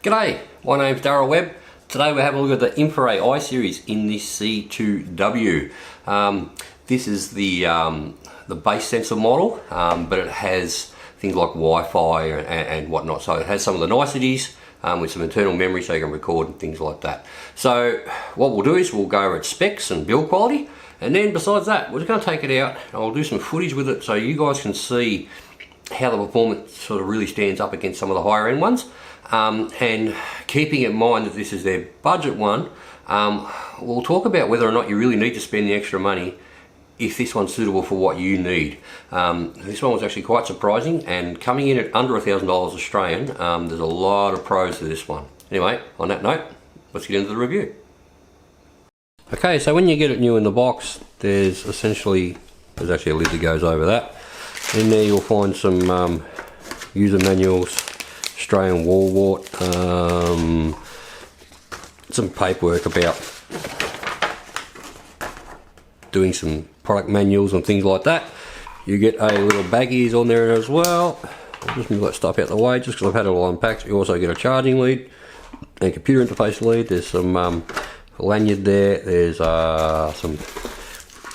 G'day, my name's Darryl Webb. Today we're having a look at the Infiray Eye series in this C2w. This is the base sensor model, but it has things like Wi-Fi and whatnot. So it has some of the niceties with some internal memory so you can record and things like that. So what we'll do is we'll go over its specs and build quality, and then besides that we're just going to take it out and I'll do some footage with it so you guys can see how the performance sort of really stands up against some of the higher end ones. And keeping in mind that this is their budget one, we'll talk about whether or not you really need to spend the extra money if this one's suitable for what you need. This one was actually quite surprising, and coming in at under $1,000 Australian, there's a lot of pros to this one. Anyway, on that note, let's get into the review. Okay, so when you get it new in the box, there's actually a lid that goes over that. In there you'll find some user manuals, Australian wall wart, some paperwork about doing some product manuals and things like that. You get a little baggies on there as well. I'll just move that stuff out the way just because I've had it all unpacked. You also get a charging lead and computer interface lead. There's some lanyard there. There's some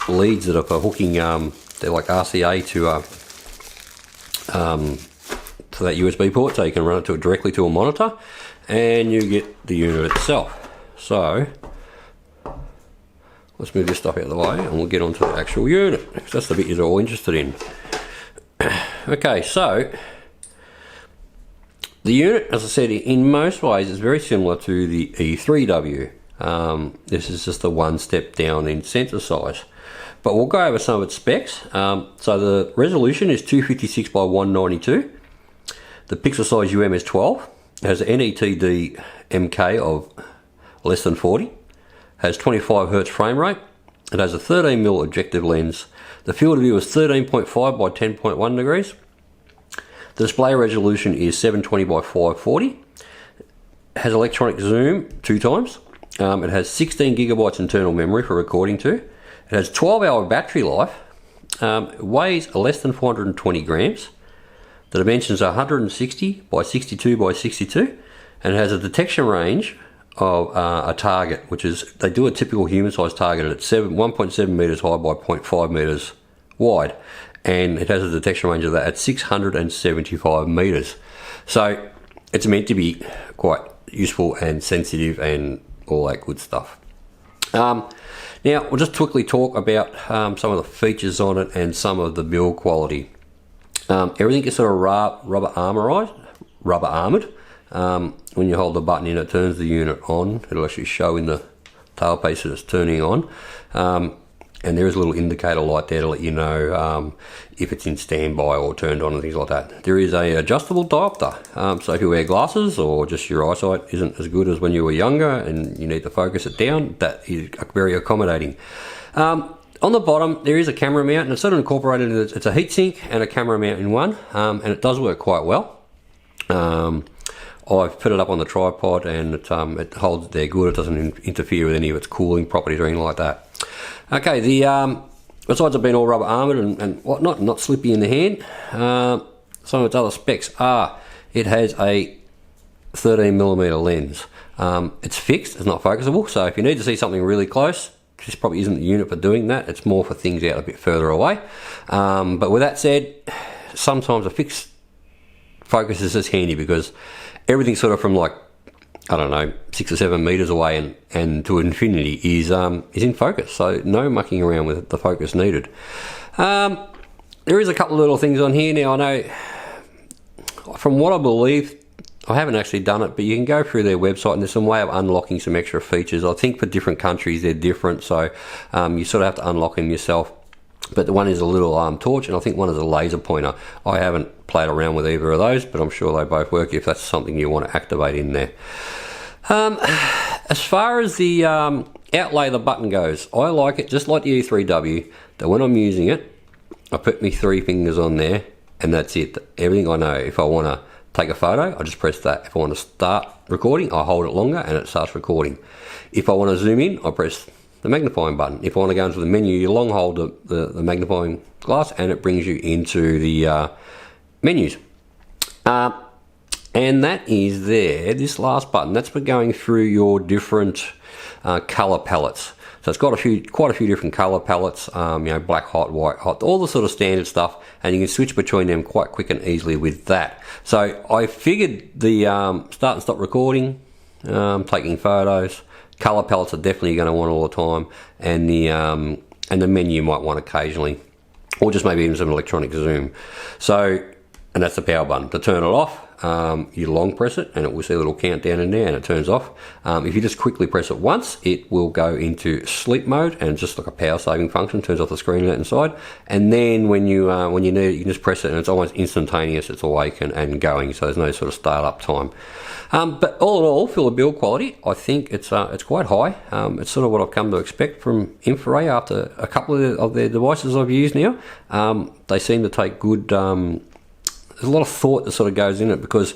leads that are for hooking, they're like RCA to that USB port, so you can run it directly to a monitor, and you get the unit itself. So let's move this stuff out of the way and we'll get onto the actual unit, because that's the bit you're all interested in. Okay, so the unit, as I said, in most ways is very similar to the E3w. This is just a one step down in sensor size, but we'll go over some of its specs. So the resolution is 256 by 192. The pixel size is 12. It has an NETD MK of less than 40. Has 25 Hz frame rate. It has a 13mm objective lens. The field of view is 13.5 by 10.1 degrees. The display resolution is 720 by 540. It has electronic zoom 2 times. It has 16 gigabytes internal memory for recording to. It has 12-hour battery life. It weighs less than 420 grams. The dimensions are 160 by 62 by 62, and it has a detection range of a target, which is, they do a typical human sized target at 1.7 meters high by 0.5 meters wide, and it has a detection range of that at 675 meters. So it's meant to be quite useful and sensitive and all that good stuff. Now we'll just quickly talk about some of the features on it and some of the build quality. Everything is sort of rubber armoured. When you hold the button in, it turns the unit on. It'll actually show in the tailpiece that it's turning on. And there is a little indicator light there to let you know if it's in standby or turned on and things like that. There is a adjustable diopter. So if you wear glasses or just your eyesight isn't as good as when you were younger and you need to focus it down, that is very accommodating. On the bottom there is a camera mount, and it's sort of incorporated. It's a heatsink and a camera mount in one, and it does work quite well. I've put it up on the tripod and it holds it there good. It doesn't interfere with any of its cooling properties or anything like that. Okay, besides it being all rubber armoured and whatnot, not slippy in the hand, some of its other specs are it has a 13mm lens. It's fixed, it's not focusable, so if you need to see something really close, this probably isn't the unit for doing that. It's more for things out a bit further away. But with that said, sometimes a fixed focus is just handy because everything sort of from, like, I don't know, 6 or 7 meters away and to infinity is in focus. So no mucking around with the focus needed. There is a couple of little things on here. Now I know, from what I believe, I haven't actually done it, but you can go through their website and there's some way of unlocking some extra features. I think for different countries they're different, so you sort of have to unlock them yourself. But the one is a little torch, and I think one is a laser pointer. I haven't played around with either of those, but I'm sure they both work if that's something you want to activate in there. As far as the outlay of the button goes, I like it just like the E3w, that when I'm using it, I put my 3 fingers on there and that's it. Everything I know. If I want to take a photo, I just press that. If I want to start recording, I hold it longer and it starts recording. If I want to zoom in, I press the magnifying button. If I want to go into the menu, you long hold the magnifying glass and it brings you into the menus. And that is there, this last button, that's for going through your different color palettes. So it's got quite a few different color palettes, you know, black hot, white hot, all the sort of standard stuff, and you can switch between them quite quick and easily with that. So I figured the start and stop recording, taking photos, color palettes are definitely going to want all the time, and the menu you might want occasionally, or just maybe even some electronic zoom. So, and that's the power button. To turn it off, you long press it and it will see a little countdown in there and it turns off. If you just quickly press it once, it will go into sleep mode, and just like a power saving function, turns off the screen out inside. And then when you need it, you can just press it and it's almost instantaneous, it's awake and going, so there's no sort of start up time. But all in all, for the build quality, I think it's quite high. It's sort of what I've come to expect from Infiray after a couple of their devices I've used now. They seem to take good, there's a lot of thought that sort of goes in it, because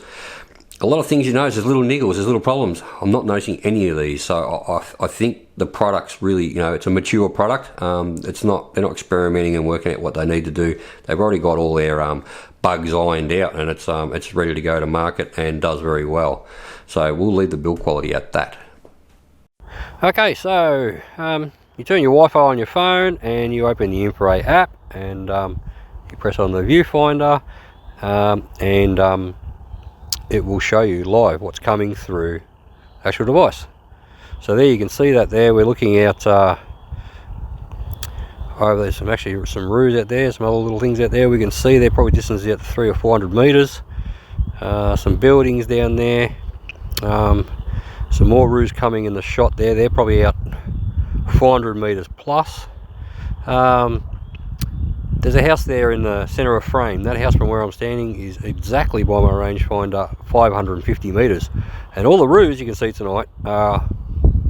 a lot of things, you know, there's little niggles, there's little problems. I'm not noticing any of these, so I think the product's really, you know, it's a mature product. They're not experimenting and working out what they need to do. They've already got all their bugs ironed out, and it's ready to go to market and does very well. So we'll leave the build quality at that. Okay, so you turn your Wi-Fi on your phone and you open the Infiray app, and you press on the viewfinder, and it will show you live what's coming through the actual device. So there you can see that there. We're looking at there's some roos out there, some other little things out there. We can see they're probably distances out to 300 or 400 meters. Some buildings down there. Some more roos coming in the shot there. They're probably out 400 meters plus. There's a house there in the center of frame. That house from where I'm standing is exactly by my rangefinder, 550 meters. And all the roos you can see tonight are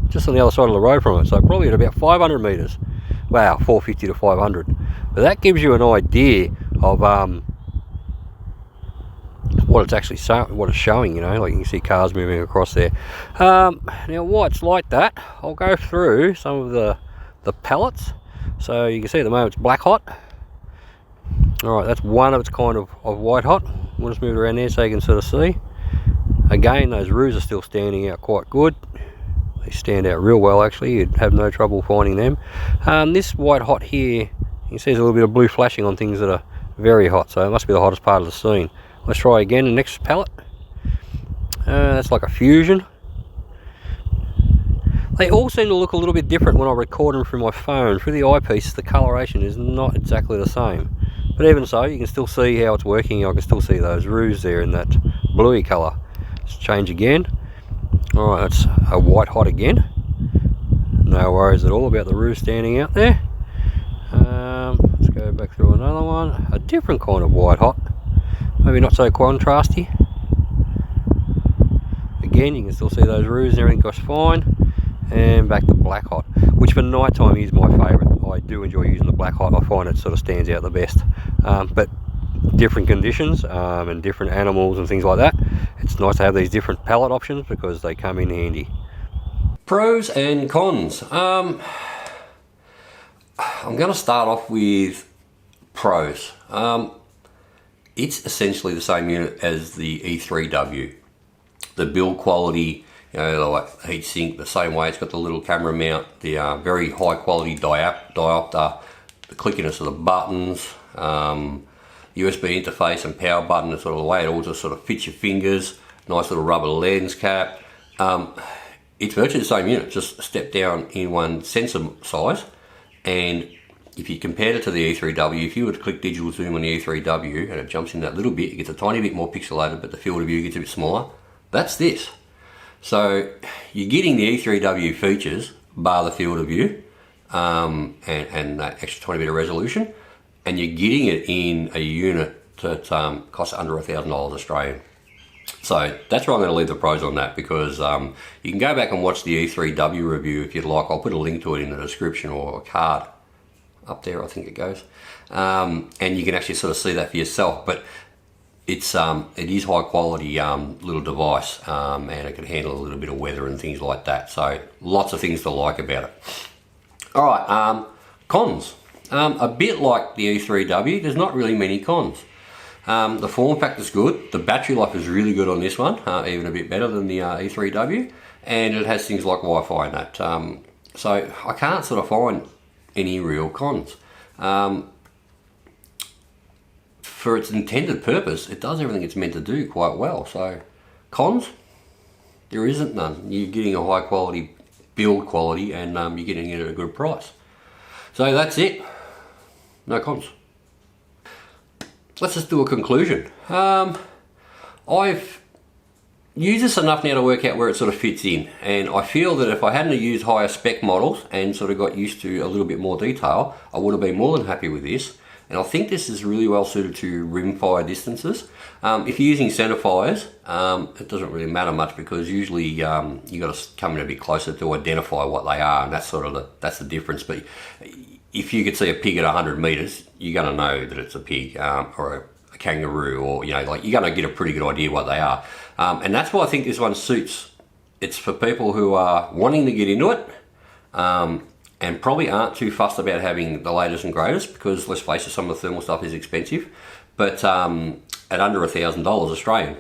just on the other side of the road from it. So probably at about 500 meters. Wow, 450 to 500. But that gives you an idea of what it's actually showing, you know, like you can see cars moving across there. Now why it's like that, I'll go through some of the palettes. So you can see at the moment it's black hot. Alright, that's one of its kind of white hot. We'll just move it around there so you can sort of see. Again, those roos are still standing out quite good. They stand out real well actually, you'd have no trouble finding them. This white hot here, you can see there's a little bit of blue flashing on things that are very hot, so it must be the hottest part of the scene. Let's try again the next palette. That's like a fusion. They all seem to look a little bit different when I record them through my phone. Through the eyepiece, the coloration is not exactly the same. But even so, you can still see how it's working. I can still see those roos there in that bluey colour. Let's change again. Alright, that's a white hot again. No worries at all about the roos standing out there. Let's go back through another one. A different kind of white hot. Maybe not so contrasty. Again, you can still see those roos and everything goes fine. And back to black hot, which for night time is my favourite. I do enjoy using the black hot. I find it sort of stands out the best. But different conditions and different animals and things like that, it's nice to have these different palette options because they come in handy. Pros and cons. I'm going to start off with pros. It's essentially the same unit as the E3w. The build quality, you know, like heatsink, the same way. It's got the little camera mount, the very high quality diopter, the clickiness of the buttons, USB interface and power button, the sort of the way it all just sort of fits your fingers, nice little rubber lens cap. It's virtually the same unit, just a step down in one sensor size. And if you compared it to the E3w, if you were to click digital zoom on the E3w and it jumps in that little bit, it gets a tiny bit more pixelated, but the field of view gets a bit smaller. That's this. So you're getting the E3w features, bar the field of view, and that extra tiny bit of resolution, and you're getting it in a unit that costs under $1,000 Australian. So that's why I'm going to leave the pros on that, because you can go back and watch the E3w review if you'd like. I'll put a link to it in the description, or a card up there, I think it goes, and you can actually sort of see that for yourself. But it is high quality little device, and it can handle a little bit of weather and things like that. So lots of things to like about it. All right, cons. A bit like the E3w, there's not really many cons. The form factor's good. The battery life is really good on this one, even a bit better than the E3w, and it has things like Wi-Fi in that. So I can't sort of find any real cons. For its intended purpose, it does everything it's meant to do quite well. So cons, there isn't none. You're getting a high quality build quality, and you're getting it at a good price. So that's it. No cons. Let's just do a conclusion. I've used this enough now to work out where it sort of fits in, and I feel that if I hadn't used higher spec models and sort of got used to a little bit more detail, I would have been more than happy with this. And I think this is really well suited to rim fire distances. If you're using center fires, it doesn't really matter much, because usually you got to come in a bit closer to identify what they are, and that's sort of that's the difference. But if you could see a pig at 100 meters, you're going to know that it's a pig or a kangaroo, or you're going to get a pretty good idea what they are. And that's why I think this one suits. It's for people who are wanting to get into it, and probably aren't too fussed about having the latest and greatest, because let's face it, some of the thermal stuff is expensive. But at under $1,000 Australian,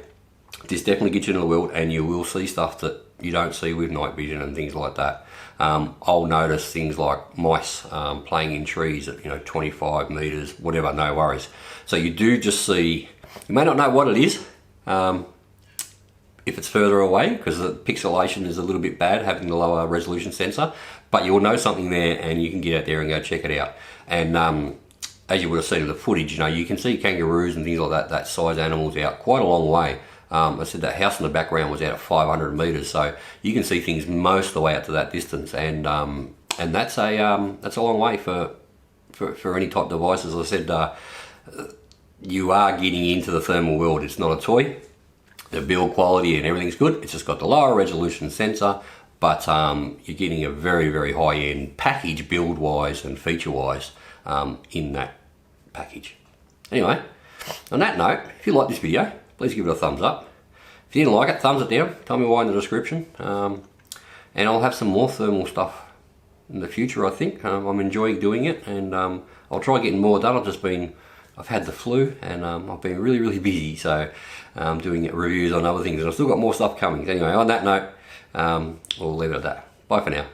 this definitely gets you into the world, and you will see stuff that you don't see with night vision and things like that. I'll notice things like mice playing in trees at 25 meters, whatever, no worries. So you do just see, you may not know what it is if it's further away, because the pixelation is a little bit bad having the lower resolution sensor, but you'll know something there, and you can get out there and go check it out. And as you would have seen in the footage, you can see kangaroos and things like that size animals out quite a long way. I said that house in the background was out at 500 meters, so you can see things most of the way out to that distance, and that's a long way for any type device. As I said, you are getting into the thermal world. It's not a toy. The build quality and everything's good. It's just got the lower resolution sensor, but you're getting a very, very high-end package build-wise and feature-wise in that package. Anyway, on that note, if you like this video, please give it a thumbs up. If you didn't like it, thumbs it down. Tell me why in the description. And I'll have some more thermal stuff in the future, I think. I'm enjoying doing it, and I'll try getting more done. I've had the flu, and I've been really, really busy, so doing reviews on other things, and I've still got more stuff coming. Anyway, on that note, we'll leave it at that. Bye for now.